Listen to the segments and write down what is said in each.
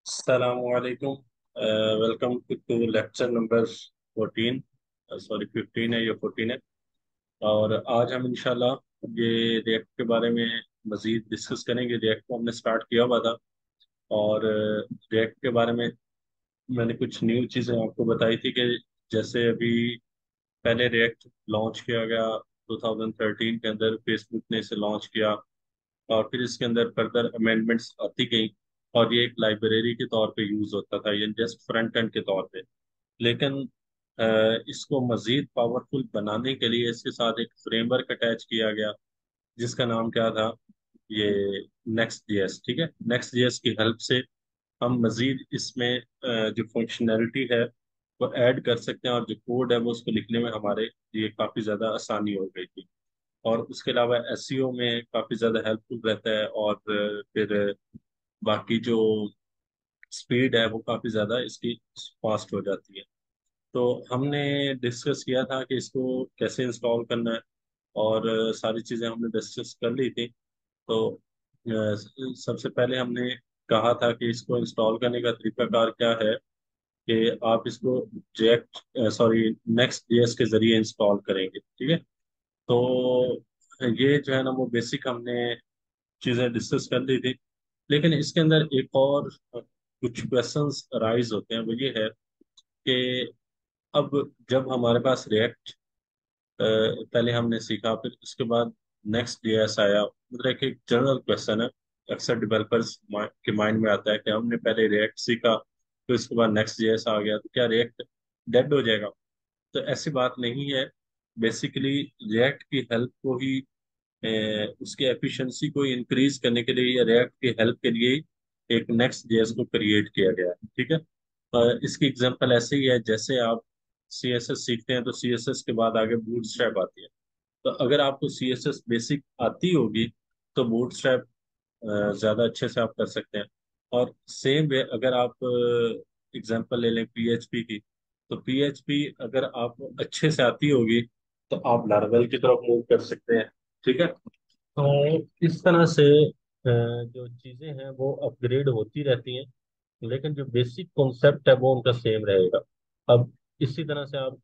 अस्सलामुअलैकुम। Welcome to lecture number 14। Sorry 15 है, ये 14 है। और आज हम इंशाल्लाह ये रिएक्ट के बारे में मजीद डिस्कस करेंगे। रिएक्ट को हमने स्टार्ट किया हुआ था, और रिएक्ट के बारे में मैंने कुछ न्यू चीज़ें आपको बताई थी कि जैसे अभी पहले रिएक्ट लॉन्च किया गया 2013 के अंदर, फेसबुक ने इसे लॉन्च किया, और फिर इसके अंदर फर्दर अमेंडमेंट्स आती गई, और ये एक लाइब्रेरी के तौर पे यूज होता था, ये जस्ट फ्रंट एंड के तौर पे। लेकिन इसको मजीद पावरफुल बनाने के लिए इसके साथ एक फ्रेमवर्क अटैच किया गया, जिसका नाम क्या था, ये नेक्स्ट जेएस। ठीक है, नेक्स्ट जेएस की हेल्प से हम मजीद इसमें जो फंक्शनैलिटी है वो ऐड कर सकते हैं, और जो कोड है वो उसको लिखने में हमारे लिए काफ़ी ज़्यादा आसानी हो गई थी। और उसके अलावा एसईओ में काफ़ी ज़्यादा हेल्पफुल रहता है, और फिर बाकी जो स्पीड है वो काफ़ी ज़्यादा इसकी फास्ट हो जाती है। तो हमने डिस्कस किया था कि इसको कैसे इंस्टॉल करना है, और सारी चीज़ें हमने डिस्कस कर ली थी। तो सबसे पहले हमने कहा था कि इसको इंस्टॉल करने का तरीकाकार क्या है, कि आप इसको जेएक्ट सॉरी नेक्स्ट जेएस के जरिए इंस्टॉल करेंगे। ठीक है, तो ये जो है ना वो बेसिक हमने चीज़ें डिस्कस कर ली थी। लेकिन इसके अंदर एक और कुछ क्वेश्चंस राइज होते हैं, वो ये है कि अब जब हमारे पास रिएक्ट पहले हमने सीखा, फिर उसके बाद नेक्स्ट जेएस आया, मतलब कि एक जनरल क्वेश्चन है, अक्सर डेवलपर्स के माइंड में आता है कि हमने पहले रिएक्ट सीखा, फिर उसके बाद नेक्स्ट जेएस आ गया, तो क्या रिएक्ट डेड हो जाएगा? तो ऐसी बात नहीं है। बेसिकली रिएक्ट की हेल्प को ही उसकी एफिशिएंसी को इंक्रीज करने के लिए, या रिएक्ट की हेल्प के लिए ही एक नेक्स्ट जेएस को क्रिएट किया गया है। ठीक है, इसकी एग्जांपल ऐसे ही है, जैसे आप सीएसएस सीखते हैं तो सीएसएस के बाद आगे बूटस्ट्रैप आती है। तो अगर आपको सीएसएस बेसिक आती होगी तो बूटस्ट्रैप ज्यादा अच्छे से आप कर सकते हैं। और सेम वे अगर आप एग्जांपल ले लें पीएचपी की, तो पीएचपी अगर आप अच्छे से आती होगी तो आप लारावेल की तरफ मूव कर सकते हैं। ठीक है, तो इस तरह से जो चीजें हैं वो अपग्रेड होती रहती हैं, लेकिन जो बेसिक कॉन्सेप्ट है वो उनका सेम रहेगा। अब इसी तरह से आप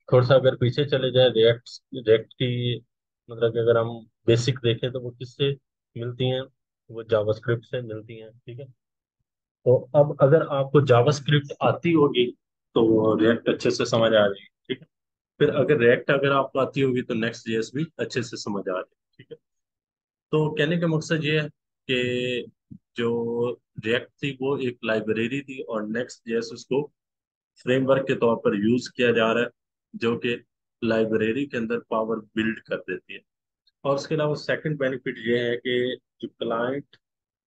थोड़ा सा अगर पीछे चले जाए, रिएक्ट रिएक्ट की, मतलब कि अगर हम बेसिक देखें तो वो किससे मिलती हैं, वो जावास्क्रिप्ट से मिलती हैं। ठीक है, तो अब अगर आपको जावास्क्रिप्ट आती होगी तो रिएक्ट अच्छे से समझ आ जाएगी। ठीक है, फिर अगर रिएक्ट अगर आपको आती होगी तो नेक्स्ट जेएस भी अच्छे से समझ आ जाएगी। ठीक है, तो कहने का मकसद ये है कि जो रिएक्ट थी वो एक लाइब्रेरी थी, और नेक्स्ट जेएस उसको फ्रेमवर्क के तौर पर यूज किया जा रहा है, जो कि लाइब्रेरी के अंदर पावर बिल्ड कर देती है। और उसके अलावा सेकंड बेनिफिट ये है कि जो क्लाइंट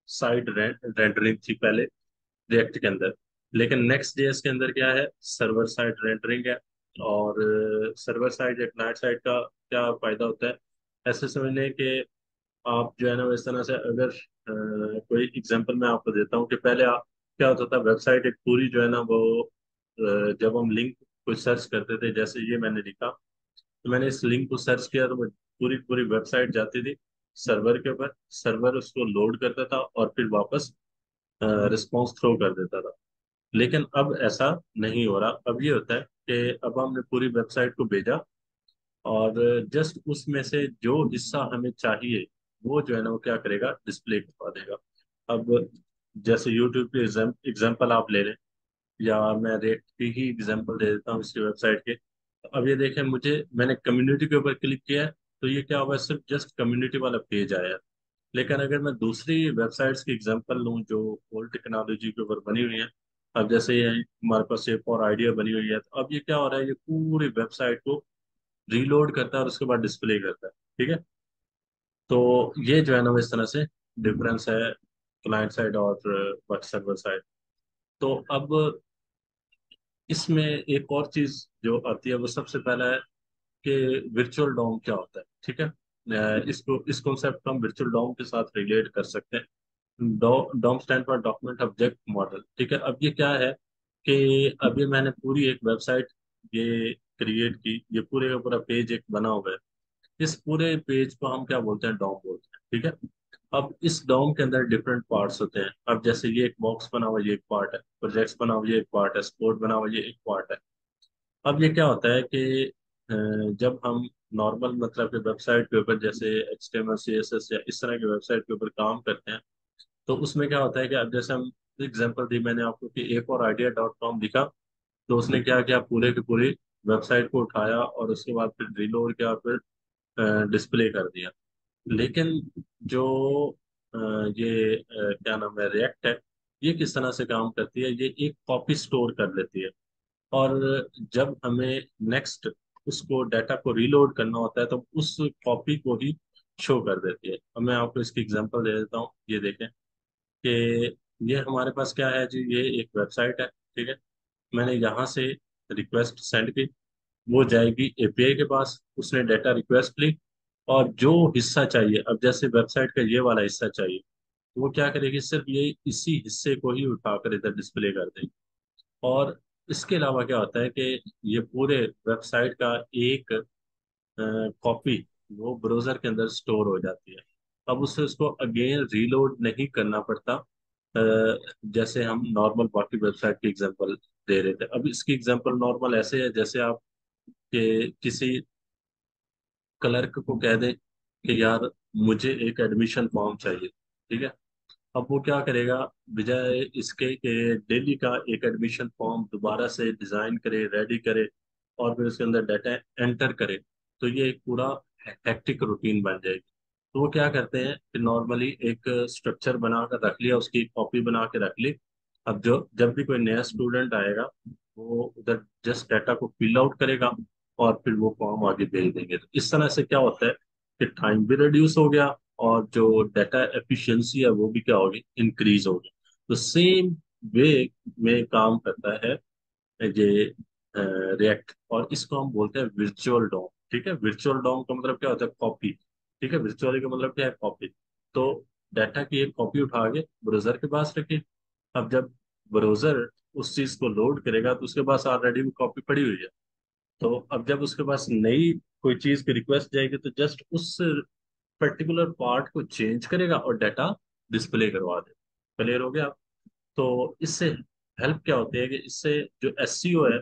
साइड रेंडरिंग थी पहले रिएक्ट के अंदर, लेकिन नेक्स्ट जेएस के अंदर क्या है, सर्वर साइड रेंडरिंग है। और सर्वर साइड या क्लाइंट साइड का क्या फायदा होता है, ऐसे समझ लें कि आप जो है ना इस तरह से अगर कोई एग्जांपल मैं आपको देता हूँ कि पहले आप क्या होता था, वेबसाइट एक पूरी जो है ना वो जब हम लिंक को सर्च करते थे, जैसे ये मैंने लिखा, तो मैंने इस लिंक को सर्च किया तो वो पूरी पूरी वेबसाइट जाती थी सर्वर के ऊपर, सर्वर उसको लोड करता था और फिर वापस रिस्पॉन्स थ्रो कर देता था। लेकिन अब ऐसा नहीं हो रहा। अब ये होता है कि अब हमने पूरी वेबसाइट को भेजा, और जस्ट उसमें से जो हिस्सा हमें चाहिए वो जो है ना वो क्या करेगा, डिस्प्ले करवा देगा। अब जैसे यूट्यूब के एग्जाम्पल आप ले लें, या मैं रेट की ही एग्जांपल दे देता हूँ इसकी वेबसाइट के। अब ये देखें, मैंने कम्युनिटी के ऊपर क्लिक किया है, तो ये क्या हुआ, सिर्फ जस्ट कम्युनिटी वाला पेज आया है। लेकिन अगर मैं दूसरी वेबसाइट्स की एग्जांपल लूँ जो ओल्ड टेक्नोलॉजी के ऊपर बनी हुई है, अब जैसे ये हमारे पास एक और आइडिया बनी हुई है, तो अब ये क्या हो रहा है, ये पूरी वेबसाइट को रीलोड करता है और उसके बाद डिस्प्ले करता है। ठीक है, तो ये जो है ना वो इस तरह से डिफरेंस है क्लाइंट साइड और सर्वर साइड। तो अब इसमें एक और चीज जो आती है वो सबसे पहला है कि वर्चुअल डॉम क्या होता है। ठीक है, इसको इस कॉन्सेप्ट को हम वर्चुअल डॉम के साथ रिलेट कर सकते हैं। DOM stand for document object model. ठीक है, अब ये क्या है कि अभी मैंने पूरी एक वेबसाइट ये क्रिएट की, ये पूरे का पूरा पेज एक बना हुआ है, इस पूरे पेज को हम क्या बोलते हैं, डॉम बोलते हैं। ठीक है, अब इस डोम के अंदर डिफरेंट पार्ट्स होते हैं। अब जैसे ये एक बॉक्स बना हुआ, ये एक पार्ट है। प्रोजेक्ट्स बना हुआ, ये एक पार्ट है। स्पोर्ट बना हुआ, ये एक पार्ट है। अब ये क्या होता है कि जब हम नॉर्मल मतलब कि वेबसाइट के ऊपर जैसे HTML CSS या इस तरह की वेबसाइट के ऊपर काम करते हैं, तो उसमें क्या होता है कि अब जैसे हम एग्जांपल दी मैंने आपको कि A4idea.com लिखा, तो उसने क्या किया, पूरे की पूरी वेबसाइट को उठाया और उसके बाद फिर रीलोड किया, फिर डिस्प्ले कर दिया। लेकिन जो अ, ये क्या नाम है, रिएक्ट है, ये किस तरह से काम करती है, ये एक कॉपी स्टोर कर लेती है। और जब हमें नेक्स्ट उसको डाटा को रीलोड करना होता है तो उस कॉपी को ही शो कर देती है। अब मैं आपको इसकी एग्जांपल दे देता हूँ। ये देखें कि ये हमारे पास क्या है जी, ये एक वेबसाइट है, ठीक है। मैंने यहाँ से रिक्वेस्ट सेंड की, वो जाएगी API के पास, उसने डाटा रिक्वेस्ट ली, और जो हिस्सा चाहिए, अब जैसे वेबसाइट का ये वाला हिस्सा चाहिए, तो वो क्या करेगी, सिर्फ ये इसी हिस्से को ही उठाकर इधर डिस्प्ले कर देगी। और इसके अलावा क्या होता है कि ये पूरे वेबसाइट का एक कॉपी वो ब्राउजर के अंदर स्टोर हो जाती है। अब उससे उसको अगेन रीलोड नहीं करना पड़ता, जैसे हम नॉर्मल बाकी वेबसाइट की एग्जांपल दे रहे थे। अब इसकी एग्जांपल नॉर्मल ऐसे है, जैसे आप के किसी क्लर्क को कह दें कि यार मुझे एक एडमिशन फॉर्म चाहिए, ठीक है। अब वो क्या करेगा, बजाय इसके कि डेली का एक एडमिशन फॉर्म दोबारा से डिजाइन करे, रेडी करे, और फिर उसके अंदर डाटा एंटर करे, तो ये एक पूरा हेक्टिक रूटीन बन जाएगी। तो वो क्या करते हैं कि नॉर्मली एक स्ट्रक्चर बना कर रख लिया, उसकी कॉपी बना के रख ली। अब जो जब भी कोई नया स्टूडेंट आएगा, वो उधर जस्ट डाटा को फिल आउट करेगा और फिर वो फॉर्म आगे भेज देंगे। तो इस तरह से क्या होता है कि टाइम भी रिड्यूस हो गया, और जो डाटा एफिशिएंसी है वो भी क्या होगी, इंक्रीज होगी। तो सेम वे में काम करता है ये रिएक्ट, और इसको हम बोलते हैं वर्चुअल डॉम। ठीक है, वर्चुअल डॉम का मतलब क्या होता है, कॉपी। ठीक है, वर्चुअल का मतलब क्या है, कॉपी। तो डाटा की एक कॉपी उठा के ब्राउजर के पास रखी। अब जब ब्राउजर उस चीज को लोड करेगा तो उसके पास ऑलरेडी वो कॉपी पड़ी हुई है। तो अब जब उसके पास नई कोई चीज की रिक्वेस्ट जाएगी, तो जस्ट उस पर्टिकुलर पार्ट को चेंज करेगा और डाटा डिस्प्ले करवा दे। क्लियर हो गया? तो इससे हेल्प क्या होती है कि इससे जो SEO है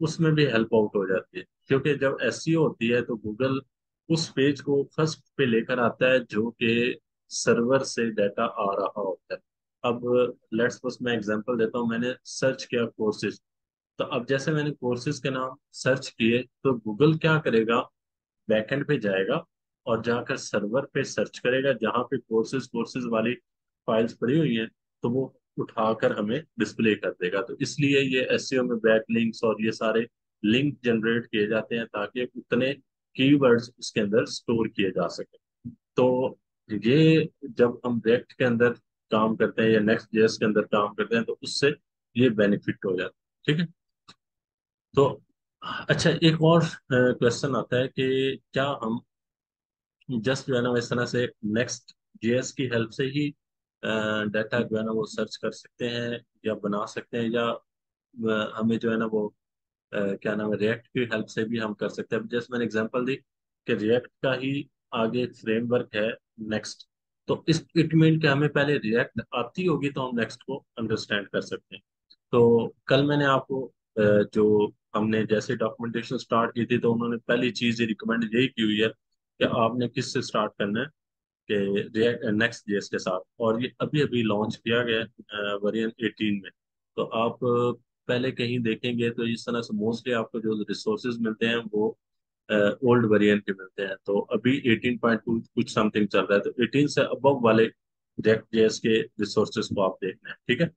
उसमें भी हेल्प आउट हो जाती है, क्योंकि जब SEO होती है तो गूगल उस पेज को फर्स्ट पे लेकर आता है जो कि सर्वर से डाटा आ रहा होता है। अब लेट्स सपोज मैं एग्जांपल देता हूँ, मैंने सर्च किया कोर्सेज। तो अब जैसे मैंने कोर्सेज के नाम सर्च किए, तो गूगल क्या करेगा, बैकएंड पे जाएगा और जाकर सर्वर पे सर्च करेगा जहाँ पे कोर्सेज कोर्सेज वाली फाइल्स पड़ी हुई हैं, तो वो उठाकर हमें डिस्प्ले कर देगा। तो इसलिए ये SEO में बैक लिंक्स और ये सारे लिंक जनरेट किए जाते हैं ताकि उतने कीवर्ड्स उसके अंदर स्टोर किए जा सके। तो ये जब हम रेक्ट के अंदर काम करते हैं या नेक्स्ट जेएस के अंदर काम करते हैं, तो उससे ये बेनिफिट हो जाता है। ठीक है। तो अच्छा, एक और क्वेश्चन आता है कि क्या हम जस्ट जो है ना, इस तरह से नेक्स्ट जेएस की हेल्प से ही डाटा जो है ना वो सर्च कर सकते हैं या बना सकते हैं, या हमें जो है ना वो क्या नाम है, रिएक्ट की हेल्प से भी हम कर सकते हैं? जैसे मैंने एग्जांपल दी कि रिएक्ट का ही आगे एक फ्रेमवर्क है नेक्स्ट। तो इस इट मीन कि हमें पहले रिएक्ट आती होगी तो हम नेक्स्ट को अंडरस्टैंड कर सकते हैं। तो कल मैंने आपको जो हमने जैसे डॉक्यूमेंटेशन स्टार्ट की थी, तो उन्होंने पहली चीज रिकमेंड यही की हुई है कि आपने किस से स्टार्ट करना है, कि रिएक्ट नेक्स्ट जेएस के साथ। और ये अभी अभी लॉन्च किया गया है वर्जन 18 में। तो आप पहले कहीं देखेंगे तो इस तरह से मोस्टली आपको जो रिसोर्सेज मिलते हैं वो ओल्ड वेरिएंट के मिलते हैं। तो अभी 18.2 कुछ समथिंग चल रहा है, तो 18 से अबव वाले रिएक्ट जेएस के रिसोर्सेज को आप देखना है। ठीक है।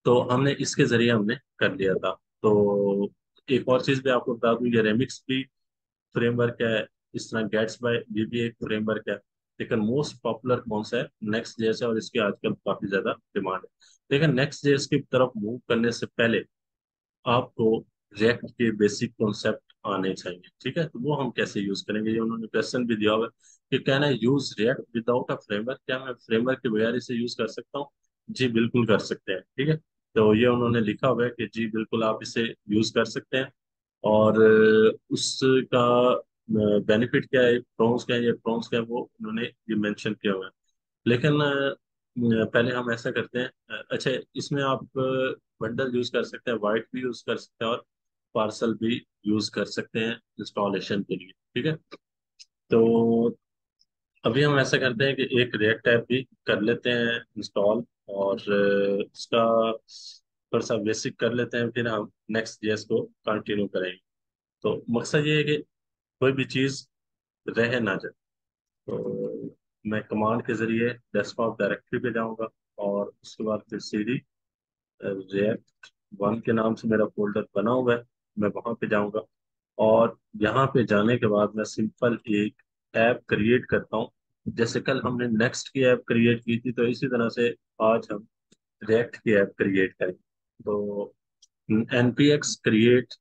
तो हमने इसके जरिए हमने कर लिया था। तो एक और चीज भी आपको बता दूं, ये रेमिक्स भी फ्रेमवर्क है, इस तरह गेट्स बाय ये भी एक फ्रेमवर्क है। लेकिन मोस्ट पॉपुलर कौन सा है, नेक्स्ट जेएस है, और इसकी आजकल काफी ज्यादा डिमांड है। लेकिन नेक्स्ट जेएस की तरफ मूव करने से पहले आपको रिएक्ट के बेसिक कॉन्सेप्ट आने चाहिए। ठीक है, तो वो हम कैसे यूज करेंगे, ये उन्होंने क्वेश्चन भी दिया हुआ है कि can I use react without a framework, क्या मैं फ्रेमवर्क के बगैर इसे यूज कर सकता हूँ? जी बिल्कुल कर सकते हैं। ठीक है, तो ये उन्होंने लिखा हुआ है कि जी बिल्कुल आप इसे यूज कर सकते हैं। और उसका बेनिफिट क्या है, प्रॉन्स क्या है, ये प्रॉन्स क्या है, वो उन्होंने ये मेंशन किया हुआ है। लेकिन पहले हम ऐसा करते हैं। अच्छा, इसमें आप बंडल यूज कर सकते हैं, वाइट भी यूज कर सकते हैं और पार्सल भी यूज कर सकते हैं इंस्टॉलेशन के लिए। ठीक है। तो अभी हम ऐसा करते हैं कि एक रिएक्ट ऐप भी कर लेते हैं इंस्टॉल, और उसका थोड़ा सा बेसिक कर लेते हैं, फिर हम नेक्स्ट जेएस को कंटिन्यू करेंगे। तो मकसद ये है कि कोई भी चीज़ रह ना जाए। तो मैं कमांड के जरिए डेस्कटॉप डायरेक्टरी पे जाऊंगा, और उसके बाद फिर सीडी रिएक्ट वन के नाम से मेरा फोल्डर बना हुआ है, मैं वहां पे जाऊंगा। और यहाँ पे जाने के बाद मैं सिंपल एक ऐप क्रिएट करता हूँ। जैसे कल हमने नेक्स्ट की ऐप क्रिएट की थी, तो इसी तरह से आज हम रिएक्ट की ऐप क्रिएट करेंगे। तो npx क्रिएट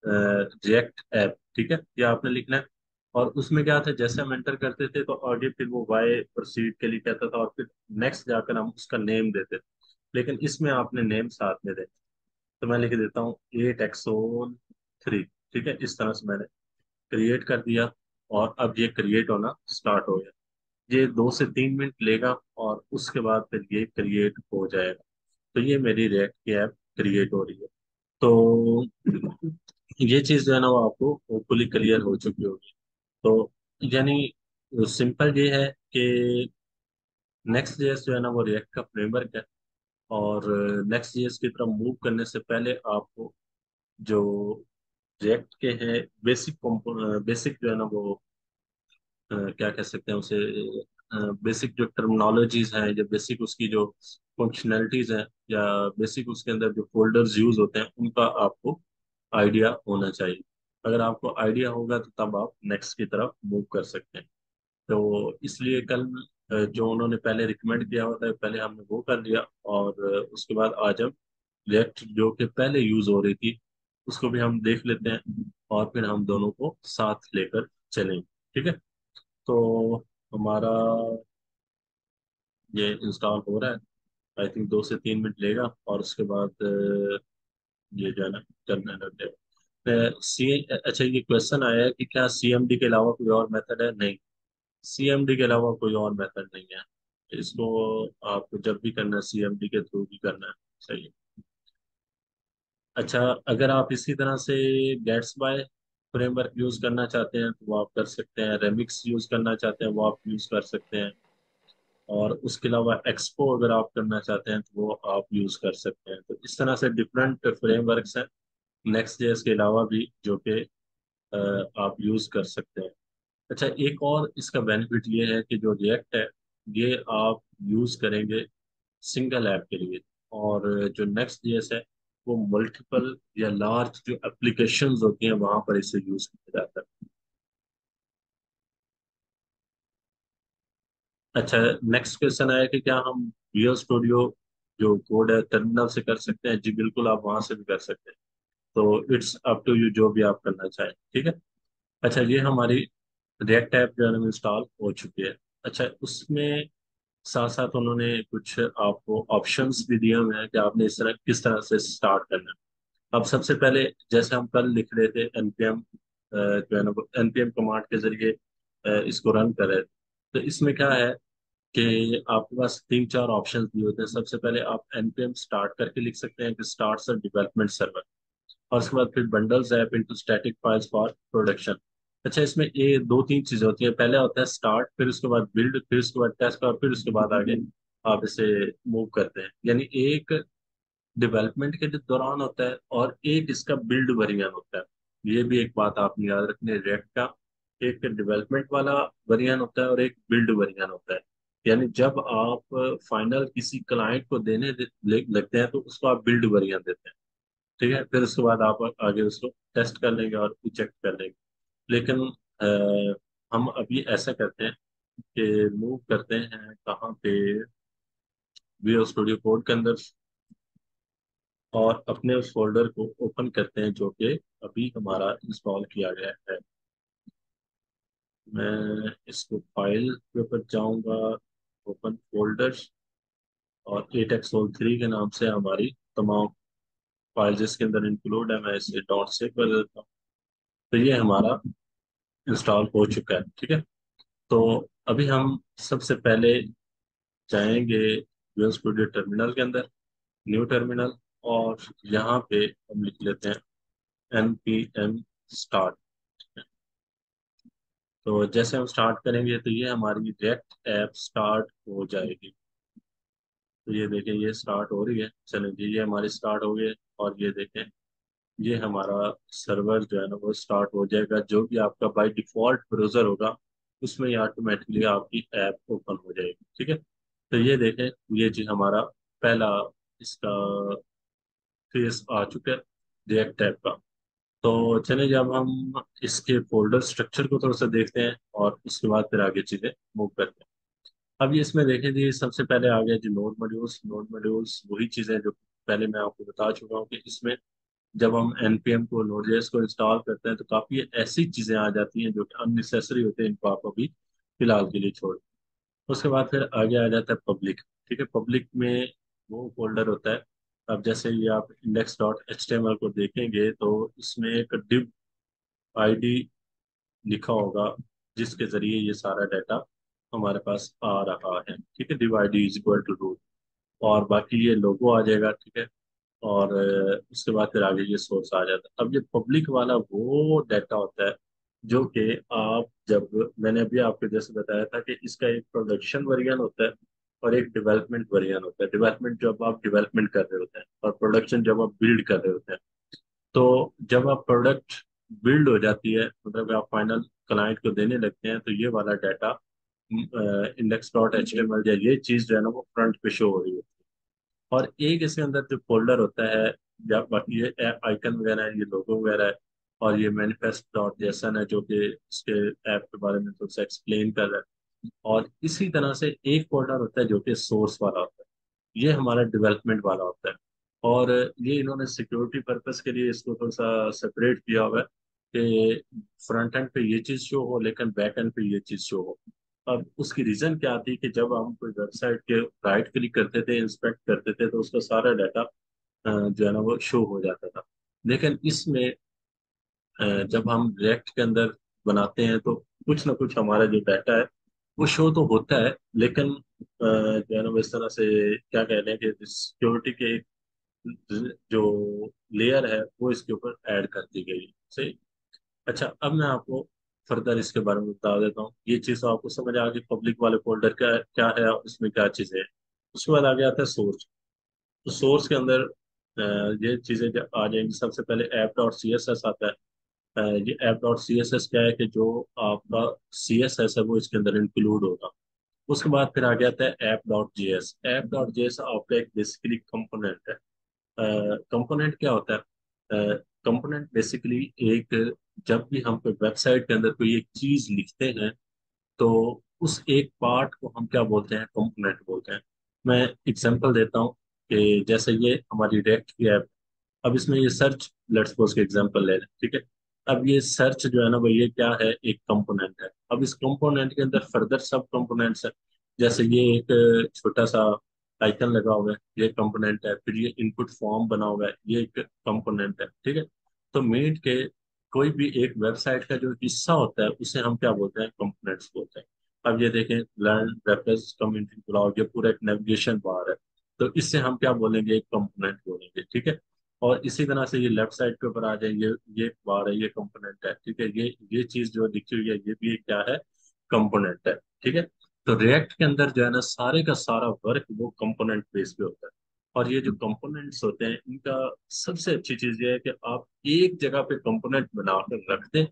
रिएक्ट ऐप, ठीक है, ये आपने लिखना है। और उसमें क्या था, जैसे हम एंटर करते थे तो आगे फिर वो वाई प्रोसीड के लिए कहता था, और फिर नेक्स्ट जाकर हम उसका नेम देते थे। लेकिन इसमें आपने नेम साथ में देना। तो मैं लिख देता हूँ 8xon3। ठीक है, इस तरह से मैंने क्रिएट कर दिया, और अब ये क्रिएट होना स्टार्ट हो गया। ये 2 से 3 मिनट लेगा, और उसके बाद फिर ये क्रिएट हो जाएगा। तो ये मेरी रिएक्ट की ऐप क्रिएट हो रही है। तो ये चीज़ जो है ना, वो आपको फुली क्लियर हो चुकी होगी। तो यानी सिंपल ये है कि नेक्स्ट जेएस जो है ना, वो रिएक्ट का फ्रेमवर्क है। और नेक्स्ट जेएस की तरफ मूव करने से पहले आपको जो रिएक्ट के हैं बेसिक बेसिक जो है ना वो क्या कह सकते हैं उसे, बेसिक जो टर्मिनोलॉजीज हैं, या बेसिक उसकी जो फंक्शनैलिटीज हैं, या बेसिक उसके अंदर जो फोल्डर्स यूज होते हैं, उनका आपको आइडिया होना चाहिए। अगर आपको आइडिया होगा तो तब आप नेक्स्ट की तरफ मूव कर सकते हैं। तो इसलिए कल जो उन्होंने पहले रिकमेंड किया होता है, पहले हमने वो कर लिया। और उसके बाद आज हम रिएक्ट जो कि पहले यूज हो रही थी, उसको भी हम देख लेते हैं, और फिर हम दोनों को साथ लेकर चलेंगे। ठीक है। तो हमारा ये इंस्टॉल हो रहा है। आई थिंक 2 से 3 मिनट लेगा, और उसके बाद ये जो है ना करने लग जाएगा। सी अच्छा, ये क्वेश्चन आया है कि क्या सीएमडी के अलावा कोई और मेथड है? नहीं, सीएमडी के अलावा कोई और मेथड नहीं है। इसको आपको जब भी करना है सीएमडी के थ्रू भी करना है। सही है। अच्छा, अगर आप इसी तरह से गेट्स बाय फ्रेमवर्क यूज करना चाहते हैं तो वो आप कर सकते हैं, रेमिक्स यूज करना चाहते हैं वो आप यूज कर सकते हैं, और उसके अलावा एक्सपो अगर आप करना चाहते हैं तो वो आप यूज कर सकते हैं। तो इस तरह से डिफरेंट फ्रेमवर्क्स हैं नेक्स्ट जेएस के अलावा भी, जो कि आप यूज कर सकते हैं। अच्छा, एक और इसका बेनिफिट ये है कि जो रिएक्ट है, ये आप यूज करेंगे सिंगल ऐप के लिए। और जो नेक्स्ट जेएस है, वो मल्टीपल या लार्ज जो एप्लीकेशंस होती हैं वहां पर इसे यूज किया जाता है। अच्छा, नेक्स्ट क्वेश्चन आया कि क्या हम विजुअल स्टूडियो जो कोड है टर्मिनल से कर सकते हैं? जी बिल्कुल, आप वहां से भी कर सकते हैं। तो इट्स अप टू यू, जो भी आप करना चाहें। ठीक है। अच्छा, ये हमारी रिएक्ट ऐप जो है इंस्टॉल हो चुकी है। अच्छा, उसमें साथ साथ उन्होंने कुछ आपको ऑप्शंस भी दिए हुए हैं कि आपने इस तरह किस तरह से स्टार्ट करना है। अब सबसे पहले, जैसे हम कल लिख रहे थे एनपीएम जो है ना, एनपीएम कमांड के जरिए इसको रन कर रहे थे। तो इसमें क्या है कि आपके पास 3 4 ऑप्शन दिए होते हैं। सबसे पहले आप एनपीएम स्टार्ट करके लिख सकते हैं कि स्टार्ट डेवलपमेंट सर्वर, और उसके बाद फिर bundles app into static files for production. अच्छा, इसमें ये 2 3 चीजें होती हैं। पहले होता है स्टार्ट, फिर उसके बाद बिल्ड, फिर उसके बाद टेस्ट, और फिर उसके बाद आगे आप इसे मूव करते हैं। यानी एक डेवलपमेंट के दौरान होता है, और एक इसका बिल्ड वर्जन होता है। ये भी एक बात आपने याद रखनी है रिएक्ट का। एक डेवलपमेंट वाला वर्जन होता है और एक बिल्ड वर्जन होता है। यानी जब आप फाइनल किसी क्लाइंट को देने लगते हैं तो उसको आप बिल्ड वर्जन देते हैं। ठीक है, फिर उसके बाद आप आगे उसको टेस्ट कर लेंगे और चेक कर लेंगे। लेकिन हम अभी ऐसा करते हैं कि मूव करते हैं कहाँ पे, विजुअल स्टूडियो कोड के अंदर, और अपने उस फोल्डर को ओपन करते हैं जो कि अभी हमारा इंस्टॉल किया गया है। मैं इसको फाइल के ऊपर जाऊंगा, ओपन फोल्डर्स, और 8xol3 के नाम से हमारी तमाम फाइल जिसके अंदर इंक्लूड है, मैं इसे डॉट से कर देता हूँ। तो ये हमारा इंस्टॉल हो चुका है। ठीक है। तो अभी हम सबसे पहले जाएंगे विजुअल स्टूडियो टर्मिनल के अंदर, न्यू टर्मिनल, और यहाँ पे हम लिख लेते हैं npm स्टार्ट। तो जैसे हम स्टार्ट करेंगे तो ये हमारी रिएक्ट ऐप स्टार्ट हो जाएगी। तो ये देखें, ये स्टार्ट हो रही है। चलें जी, ये हमारी स्टार्ट हो गई है। और ये देखें, ये हमारा सर्वर जो है ना वो स्टार्ट हो जाएगा। जो भी आपका बाय डिफॉल्ट ब्राउजर होगा उसमें ये ऑटोमेटिकली आपकी ऐप ओपन हो जाएगी। ठीक है। तो ये देखें, ये जी हमारा पहला इसका फेस आ चुका है रिएक्ट ऐप का। तो चलिए जब हम इसके फोल्डर स्ट्रक्चर को थोड़ा सा देखते हैं और उसके बाद फिर आगे चीजें मूव करते हैं। अब ये इसमें देखें जी, सबसे पहले आ गया जी नोड मॉड्यूल्स। नोड मॉड्यूल्स वही चीजें जो पहले मैं आपको बता चुका हूँ कि इसमें जब हम npm को नोड.js को इंस्टॉल करते हैं तो काफी ऐसी चीजें आ जाती हैं जो कि अननेसेसरी होते हैं। इनको आप अभी फिलहाल के लिए छोड़। उसके बाद फिर आगे आ जाता है पब्लिक। ठीक है, पब्लिक में वो फोल्डर होता है। अब जैसे ये आप index dot H T M L को देखेंगे तो इसमें एक div आईडी लिखा होगा जिसके जरिए ये सारा डाटा हमारे पास आ रहा है। ठीक है, div id is equal to root, और बाकी ये लोगो आ जाएगा। ठीक है। और उसके बाद फिर आगे ये सोर्स आ जाता है। अब ये पब्लिक वाला वो डाटा होता है जो कि आप जब, मैंने अभी आपको जैसे बताया था कि इसका एक प्रोडक्शन वर्जन होता है और एक डेवलपमेंट वर्जन होता है। डेवलपमेंट जब आप डेवलपमेंट कर रहे होते हैं और प्रोडक्शन जब आप बिल्ड कर रहे होते हैं। तो जब आप प्रोडक्ट बिल्ड हो जाती है, मतलब आप फाइनल क्लाइंट को देने लगते हैं, तो ये वाला data index dot H T M L या ये चीज जो है ना वो फ्रंट पे शो हो रही है। और एक इसके अंदर जो फोल्डर होता है, या बाकी ये आइकन वगैरह है, ये लोगो वगैरह है, और ये मैनिफेस्ट डॉट जेसन है जो कि इसके ऐप के बारे में थोड़ा सा एक्सप्लेन कर रहा है। और इसी तरह से एक फोल्डर होता है जो कि सोर्स वाला होता है, ये हमारा डेवलपमेंट वाला होता है। और ये इन्होंने सिक्योरिटी पर्पस के लिए इसको थोड़ा सा सेपरेट किया हुआ है कि फ्रंट एंड पे ये चीज शो हो लेकिन बैक एंड पे ये चीज शो हो। अब उसकी रीजन क्या थी कि जब हम कोई वेबसाइट के राइट क्लिक करते थे, इंस्पेक्ट करते थे, तो उसका सारा डाटा जो है ना वो शो हो जाता था। लेकिन इसमें जब हम रिएक्ट के अंदर बनाते हैं तो कुछ ना कुछ हमारा जो डाटा है वो शो तो होता है, लेकिन जो है ना वो इस तरह से क्या कह रहे हैं कि सिक्योरिटी के जो लेयर है वो इसके ऊपर ऐड कर दी गई है। सही। अच्छा, अब मैं आपको फर्दर इसके बारे में बता देता हूँ। ये चीज़ तो आपको समझ आ गई, पब्लिक वाले फोल्डर क्या क्या है और इसमें क्या चीज़ें हैं। उसके बाद आगे आता है सोर्स। तो सोर्स के अंदर ये चीज़ें आ जाएंगी। सबसे पहले app dot C S S आता है। ये app dot C S S क्या है कि जो आपका सी एस एस है वो इसके अंदर इंक्लूड होगा। उसके बाद फिर आगे आता है app dot G S. App dot G S आपका एक बेसिकली कंपोनेंट है। कंपोनेंट क्या होता है? कंपोनेंट बेसिकली एक, जब भी हम कोई वेबसाइट के अंदर कोई एक चीज लिखते हैं तो उस एक पार्ट को हम क्या बोलते हैं? कंपोनेंट बोलते हैं। मैं एग्जांपल देता हूँ कि जैसे ये हमारी रिएक्ट की ऐप। अब इसमें ये सर्च, लेट्स सपोज के एग्जांपल ले लें। ठीक है। अब ये सर्च जो है ना वो ये क्या है? एक कंपोनेंट है। अब इस कंपोनेंट के अंदर फर्दर सब कंपोनेंट्स है। जैसे ये एक छोटा सा आइकन लगा हुआ है, ये कंपोनेंट है। फिर ये इनपुट फॉर्म बना हुआ है, ये एक कंपोनेंट है। ठीक है। तो मीट के कोई भी एक वेबसाइट का जो हिस्सा होता है उसे हम क्या बोलते हैं? कंपोनेंट्स बोलते हैं। अब ये देखें, लर्न, रेफरेंस, कम्युनिटी ब्लॉग, ये पूरा एक नेविगेशन बार है। तो इससे हम क्या बोलेंगे? एक कंपोनेंट बोलेंगे। ठीक है। और इसी तरह से ये लेफ्ट साइड के ऊपर आ जाए, ये बार है, ये कंपोनेंट है। ठीक है। ये चीज जो लिखी हुई है ये भी एक क्या है? कंपोनेंट है। ठीक है। तो रिएक्ट के अंदर जो है ना सारे का सारा वर्क वो कंपोनेंट बेस पे होता है। और ये जो कंपोनेंट्स होते हैं इनका सबसे अच्छी चीज ये है कि आप एक जगह पे कंपोनेंट बनाकर रख दें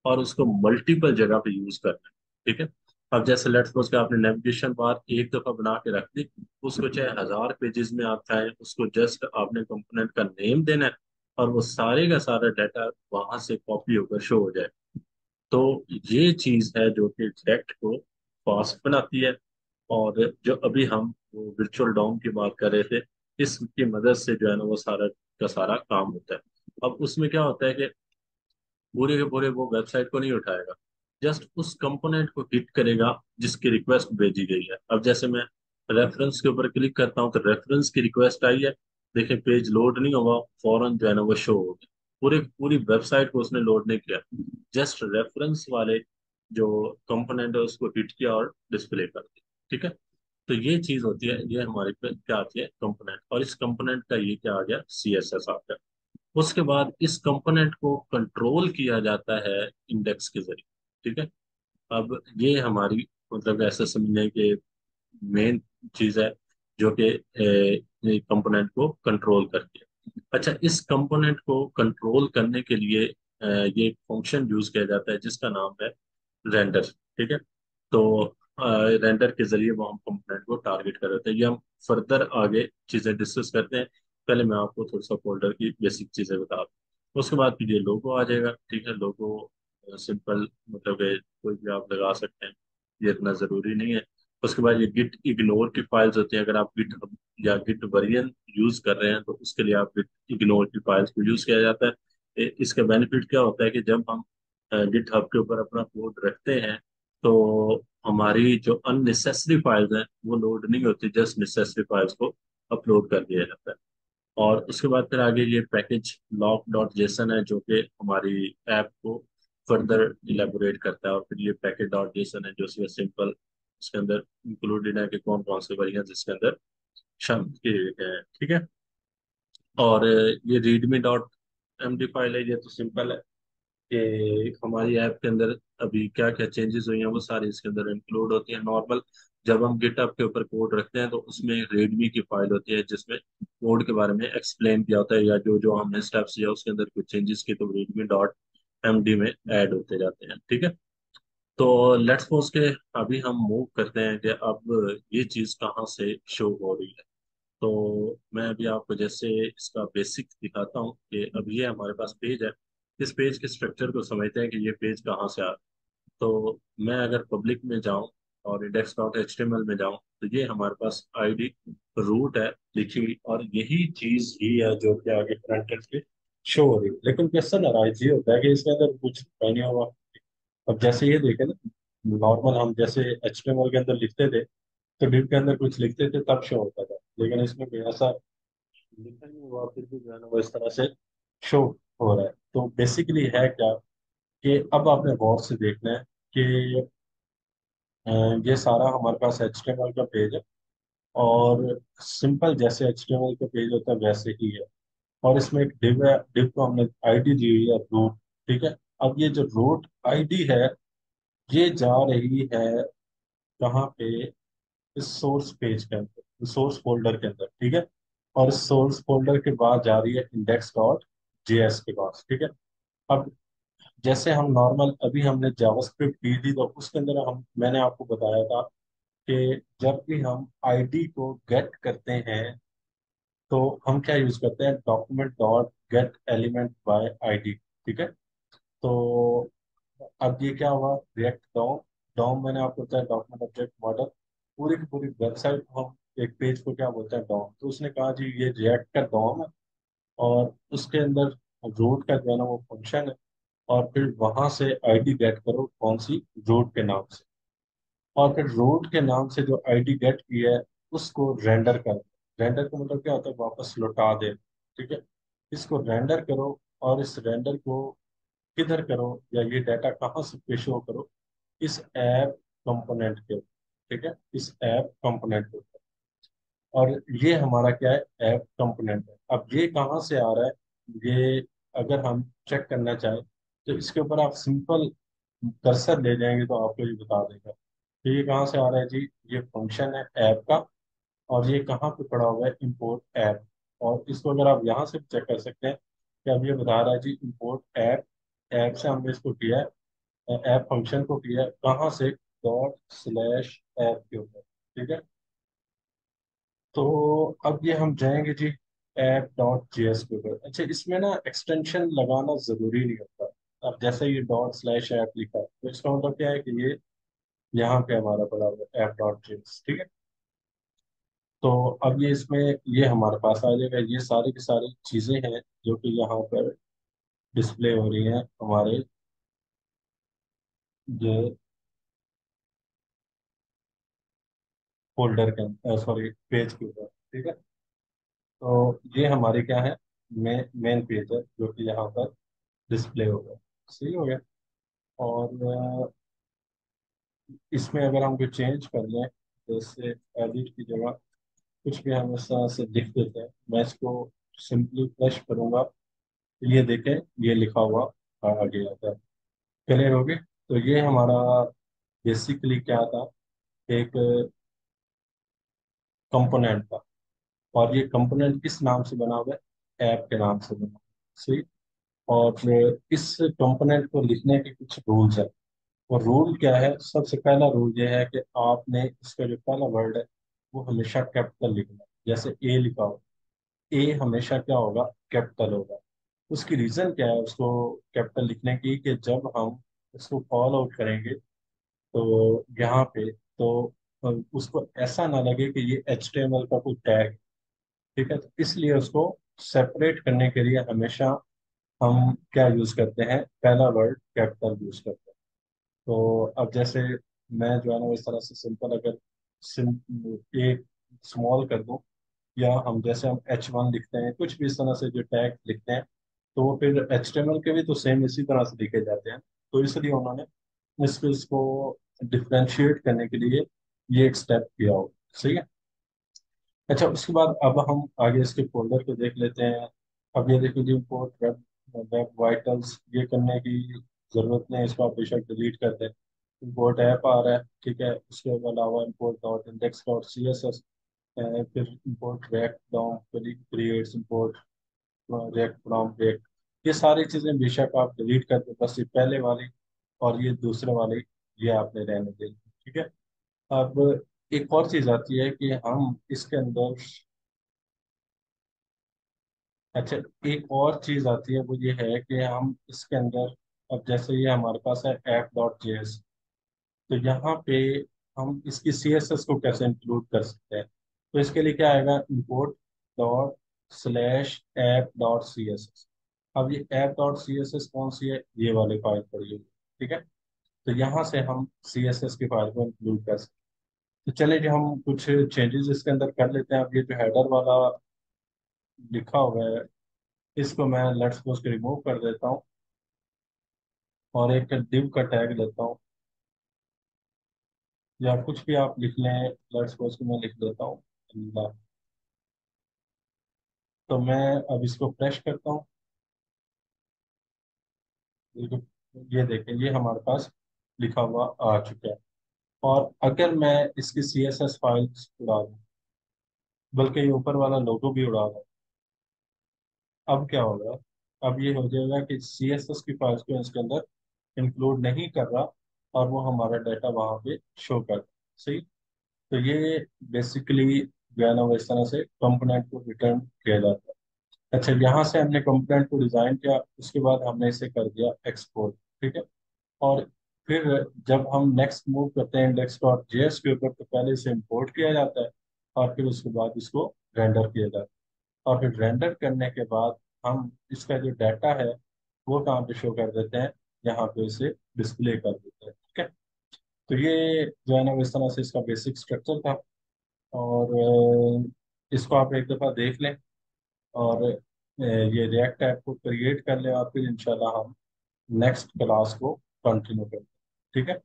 और उसको मल्टीपल जगह पे यूज कर लें। ठीक है। अब जैसे लेट्स सपोज कि आपने नेविगेशन बार एक दफा बना के रख दी, उसको चाहे 1000 पेजेस में आप चाहें, उसको जस्ट आपने कंपोनेंट का नेम देना है और वो सारे का सारा डाटा वहां से कॉपी होकर शो हो जाए। तो ये चीज है जो कि रिएक्ट को फास्ट बनाती है। और जो अभी हम वो वर्चुअल डॉम की बात कर रहे थे, इसकी मदद से जो है ना वो सारा का सारा काम होता है। अब उसमें क्या होता है कि पूरे के पूरे वो वेबसाइट को नहीं उठाएगा, जस्ट उस कंपोनेंट को हिट करेगा जिसकी रिक्वेस्ट भेजी गई है। अब जैसे मैं रेफरेंस के ऊपर क्लिक करता हूँ तो रेफरेंस की रिक्वेस्ट आई है। देखिए, पेज लोड नहीं होगा, फौरन जो है ना वो शो हो गया। पूरे पूरी वेबसाइट को उसने लोड नहीं किया, जस्ट रेफरेंस वाले जो कंपोनेंट है उसको हिट किया और डिस्प्ले कर दिया। ठीक है। तो ये चीज होती है, ये हमारे पे क्या आती है, कंपोनेंट। और इस कंपोनेंट का ये क्या आ गया, CSS आ गया। उसके बाद इस कंपोनेंट को कंट्रोल किया जाता है इंडेक्स के जरिए। ठीक है। अब ये हमारी मतलब ऐसे समझने के मेन चीज है जो कि कंपोनेंट को कंट्रोल करती है। अच्छा, इस कंपोनेंट को कंट्रोल करने के लिए ये एक फंक्शन यूज किया जाता है जिसका नाम है रेंडर। ठीक है। तो रेंडर के जरिए वो हम कंपोनेंट को टारगेट कर रहे थे। ये हम फर्दर आगे चीजें डिस्कस करते हैं। पहले मैं आपको थोड़ा सा फोल्डर की बेसिक चीजें बता दूं, उसके बाद फिर ये लोगो आ जाएगा। ठीक है। लोगो सिंपल मतलब कि कोई भी आप लगा सकते हैं, ये इतना जरूरी नहीं है। उसके बाद ये गिट इग्नोर की फाइल्स होती हैं। अगर आप गिट या गिट वेरिएंट यूज कर रहे हैं तो उसके लिए आप गिट इग्नोर की फाइल्स को यूज किया जाता है। इसका बेनिफिट क्या होता है कि जब हम गिट हब के ऊपर अपना कोड रखते हैं तो हमारी जो अननेसेसरी फाइल्स हैं वो लोड नहीं होती, जस्ट नेसेसरी फाइल्स को अपलोड कर दिया जाता है। और उसके बाद फिर आगे ये पैकेज लॉक डॉट जेसन है जो कि हमारी ऐप को फर्दर इलेबोरेट करता है। और फिर ये पैकेज डॉट जेसन है जो सिंपल इसके अंदर इंक्लूडेड है कि कौन कौन से वेरिएंट्स इसके अंदर शामिल किए गए हैं। ठीक है। और ये रीडमी डॉट एमडी फाइल है, ये तो सिंपल है कि हमारी ऐप के अंदर अभी क्या क्या चेंजेस हुई हैं वो सारी इसके अंदर इंक्लूड होती है। नॉर्मल जब हम गिटहब के ऊपर कोड रखते हैं तो उसमें रेडमी की फाइल होती है जिसमें कोड के बारे में एक्सप्लेन किया होता है, या जो जो हमने स्टेप्स या उसके अंदर कुछ चेंजेस किए तो रेडमी डॉट एमडी में ऐड होते जाते हैं। ठीक है। तो लेट्स सपोज के अभी हम मूव करते हैं कि अब ये चीज कहाँ से शो हो रही है। तो मैं अभी आपको जैसे इसका बेसिक दिखाता हूँ कि अब ये हमारे पास पेज है। इस पेज के स्ट्रक्चर को समझते हैं कि ये पेज कहाँ से आ रहा है। तो मैं अगर पब्लिक में जाऊं और index dot H T M L में जाऊं तो ये हमारे पास आईडी रूट है लिखी हुई, और यही चीज ही है जो कि आगे फ्रंट एंड पे शो हो रही है। लेकिन क्वेश्चन अराइज ये होता है कि इसके अंदर कुछ नहीं होगा। अब जैसे ये देखे ना, नॉर्मल हम जैसे एच टी एम एल के अंदर लिखते थे तो डिव के अंदर कुछ लिखते थे तब शो होता था, लेकिन इसमें कोई ऐसा लिखा नहीं हुआ फिर भी जो है ना वो इस तरह से शो हो रहा है। तो बेसिकली है क्या कि अब आपने गौर से देखना है कि अ, ये सारा हमारे पास HTML का पेज है, और सिंपल जैसे HTML का पेज होता है वैसे ही है। और इसमें एक डिव है, डिव को हमने आईडी दी हुई है रूट। ठीक है। अब ये जो रूट आईडी है ये जा रही है कहाँ पे, इस सोर्स पेज के अंदर, सोर्स फोल्डर के अंदर। ठीक है। और इस सोर्स फोल्डर के बाद जा रही है इंडेक्स डॉट जेएस के पास। ठीक है। अब जैसे हम नॉर्मल अभी हमने जावास्क्रिप्ट की थी तो उसके अंदर हम मैंने आपको बताया था कि जब भी हम आईडी को गेट करते हैं तो हम क्या यूज करते हैं, document dot gate element by ID. ठीक है। तो अब ये क्या हुआ, रिएक्ट डॉम। डॉम मैंने आपको बताया डॉक्यूमेंट ऑब्जेक्ट मॉडल। पूरी की पूरी वेबसाइट को हम एक पेज को क्या बोलते हैं, डॉम। तो उसने कहा जी ये रिएक्ट का डॉम है, और उसके अंदर रूट का जो है ना वो फंक्शन है, और फिर वहां से आईडी गेट करो कौन सी, रूट के नाम से। और फिर रूट के नाम से जो आईडी गेट की है उसको रेंडर कर। रेंडर का मतलब क्या होता है, वापस लौटा दे। ठीक है। इसको रेंडर करो, और इस रेंडर को किधर करो, या ये डाटा कहाँ से पे शो करो, इस ऐप कंपोनेंट के ऊपर। ठीक है। इस ऐप कंपोनेंट के ऊपर। और ये हमारा क्या है, ऐप कंपोनेंट है। अब ये कहाँ से आ रहा है, ये अगर हम चेक करना चाहें तो इसके ऊपर आप सिंपल कर्सर ले जाएंगे तो आपको ये बता देगा। तो ये कहाँ से आ रहा है जी, ये फंक्शन है ऐप का, और ये कहाँ पे पड़ा हुआ है, इंपोर्ट ऐप। और इसको अगर आप यहाँ से चेक कर सकते हैं कि अब ये बता रहा है जी इंपोर्ट ऐप। ऐप से हमने इसको किया है, ऐप फंक्शन को किया है कहाँ से, डॉट स्लैश ऐप के ऊपर। ठीक है। तो अब ये हम जाएंगे जी ऐप डॉट जेएस के ऊपर। अच्छा, इसमें ना एक्सटेंशन लगाना जरूरी नहीं होता। अब जैसे ये डॉट स्लैश ऐप लिखा है तो इसका मतलब क्या है कि ये यहाँ पे हमारा पड़ा हुआ है ऐप डॉट जेएस। ठीक है। तो अब ये इसमें ये हमारे पास आ जाएगा, ये सारी की सारी चीजें हैं जो कि यहाँ पर डिस्प्ले हो रही हैं हमारे ये फोल्डर के, सॉरी, पेज के ऊपर। ठीक है। तो ये हमारी क्या है, मेन पेज है जो कि यहाँ पर डिस्प्ले होगा। सही हो गया। और इसमें अगर हम कुछ चेंज कर लें जैसे एडिट की जगह कुछ भी हम इस तरह से लिख देते हैं। मैं इसको सिंपली प्रेस करूंगा तो ये देखें, ये लिखा हुआ आ गया था। क्लियर हो गया। तो ये हमारा बेसिकली क्या था, एक कंपोनेंट था। और ये कंपोनेंट किस नाम से बना हुआ है? ऐप के नाम से बना हुआ है। सही। और इस कंपोनेंट को लिखने के कुछ रूल्स है। और रूल क्या है? सबसे पहला रूल ये है कि आपने इसका जो पहला वर्ड है वो हमेशा कैपिटल लिखना है। जैसे ए लिखा हो, ए हमेशा क्या होगा? कैपिटल होगा। उसकी रीजन क्या है उसको कैपिटल लिखने की? कि जब हम उसको कॉल आउट करेंगे तो यहाँ पे तो उसको ऐसा ना लगे कि ये HTML का कोई टैग। ठीक है, तो इसलिए उसको सेपरेट करने के लिए हमेशा हम क्या यूज करते हैं? पहला वर्ड कैपिटल यूज करते हैं। तो अब जैसे मैं जो है ना, इस तरह से सिंपल अगर एक स्मॉल कर दूं, या हम जैसे हम H1 लिखते हैं, कुछ भी इस तरह से जो टैग लिखते हैं, तो वो फिर HTML के भी तो सेम इसी तरह से लिखे जाते हैं। तो इसलिए उन्होंने इसको डिफ्रेंशिएट करने के लिए ये एक स्टेप किया हो। सही है। अच्छा, उसके बाद अब हम आगे इसके फोल्डर को देख लेते हैं। अब ये देखो जी, इंपोर्ट वेब वेब वाइटल्स, ये करने की जरूरत नहीं, इसको आप बेशक डिलीट कर दें। इंपोर्ट ऐप आ रहा है, ठीक है। उसके अलावा import dot index dot CSS, फिर import React DOM creates import React from React. ये सारी चीजें बेशक आप डिलीट कर दें, बस ये पहले वाली और ये दूसरे वाले ये आपने रहने दें। ठीक है। अब एक और चीज आती है कि हम इसके अंदर, अच्छा, एक और चीज आती है वो ये है कि हम इसके अंदर, अब जैसे ये हमारे पास है app.js, तो यहाँ पे हम इसकी CSS को कैसे इंक्लूड कर सकते हैं? तो इसके लिए क्या आएगा? import dot slash app dot C S S. अब ये app.css कौन सी है? ये वाली फाइल पड़ी हुई है। ठीक है। तो यहाँ से हम CSS की फाइल को इंक्लूड कर सकते हैं। तो चलिए जी, हम कुछ चेंजेस इसके अंदर कर लेते हैं। अब ये जो हेडर वाला लिखा हुआ है, इसको मैं लेट्स सपोज के रिमूव कर देता हूँ और एक div का टैग लेता हूँ, या कुछ भी आप लिख लें। लेट्स सपोज कि मैं लिख देता हूँ अल्लाह। तो मैं अब इसको फ्रेश करता हूँ। ये देखें, ये हमारे पास लिखा हुआ आ चुका है। और अगर मैं इसकी CSS फाइल उड़ा दूँ, बल्कि ये ऊपर वाला लोगो भी उड़ा दूँ, अब क्या होगा? अब ये हो जाएगा कि CSS की फाइल्स को इसके अंदर इंक्लूड नहीं कर रहा, और वो हमारा डाटा वहां पे शो कर रहा है। सही। तो ये बेसिकली जो है ना, वो इस तरह से कंपोनेंट को रिटर्न किया जाता है। अच्छा, यहाँ से हमने कंपोनेंट को डिजाइन किया, उसके बाद हमने इसे कर दिया एक्सपोर्ट। ठीक है। और फिर जब हम नेक्स्ट मूव करते हैं index.js के ऊपर, तो पहले इसे इंपोर्ट किया जाता है, और फिर उसके बाद इसको रेंडर किया जाता है। और फिर रेंडर करने के बाद हम इसका जो डाटा है वो कहाँ पे शो कर देते हैं? यहाँ पे इसे डिस्प्ले कर देते हैं। ठीक है। तो ये जो है ना, इस तरह से इसका बेसिक स्ट्रक्चर था। और इसको आप एक दफ़ा देख लें, और ये रिएक्ट ऐप को क्रिएट कर लें, और फिर इंशाल्लाह हम नेक्स्ट क्लास को कंटिन्यू करते हैं। ठीक है।